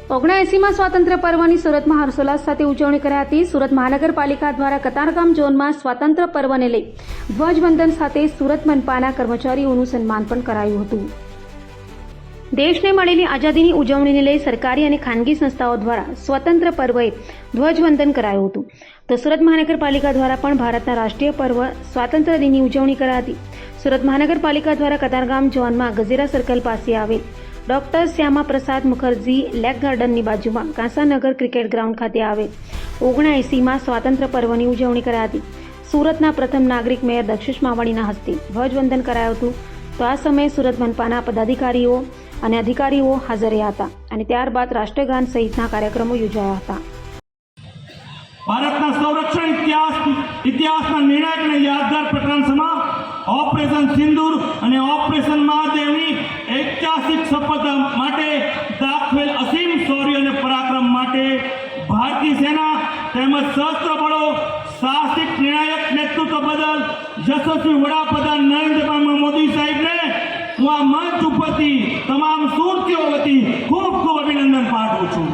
79માં સ્વાતંત્ર્ય પર્વની સુરતમાં હર્ષોલ્લાસ સાથે ઉજવણી કરાઈ હતી। સુરત મહાનગરપાલિકા દ્વારા કતારગામ ઝોનમાં સ્વાતંત્ર્ય પર્વને લઈ ધ્વજવંદન સાથે સુરત મનપાના કર્મચારીઓનું સન્માન પણ કરાયું હતું। દેશને મળેલી આઝાદીની ઉજવણીને લઈ સરકારી અને ખાનગી સંસ્થાઓ દ્વારા સ્વાતંત્ર્ય પર્વએ ધ્વજવંદન કરાયું હતું, તો સુરત મહાનગરપાલિકા દ્વારા પણ ભારતના રાષ્ટ્રીય પર્વ સ્વાતંત્ર્ય દિનની ઉજવણી કરાઈ હતી। સુરત મહાનગરપાલિકા દ્વારા કતારગામ ઝોનમાં ગઝેરા સર્કલ પાસે આવેલ ડોક્ટર શ્યામા પ્રસાદ મુખર્જી લેક ગાર્ડનની બાજુમાં કાંસાનગર ક્રિકેટ ગ્રાઉન્ડ ખાતે આવેલ 79માં સ્વાતંત્ર્ય પર્વની ઉજવણી કરાઈ હતી। સુરતના પ્રથમ નાગરિક મેયર દક્ષિશ માવાણીના હસ્તે ધ્વજવંદન કરાયું હતું, તો આ સમયે સુરત મનપાના પદાધિકારીઓ અને અધિકારીઓ હાજર રહ્યા હતા અને ત્યારબાદ રાષ્ટ્રગાન સહિતના કાર્યક્રમો યોજાયા હતા। ભારતના સંરક્ષણ ઇતિહાસના નિર્ણાયક અને યાદગાર પ્રકરણમાં ઓપરેશન સિંદૂર અને ઓપરેશન મહાદેવની ઐતિહાસિક શપથ માટે દાખવેલ અસીમ શૌર્ય અને પરાક્રમ માટે ભારતીય સેના તેમજ સશસ્ત્ર બળો સાહસિક નિર્ણાયક નેતૃત્વ બદલ યશસ્વી વડાપ્રધાન નરેન્દ્રભાઈ મોદી સાહેબને હું આ મંચ ઉપરથી તમામ સુરતીઓ વતી ખૂબ ખૂબ અભિનંદન પાઠવું છું।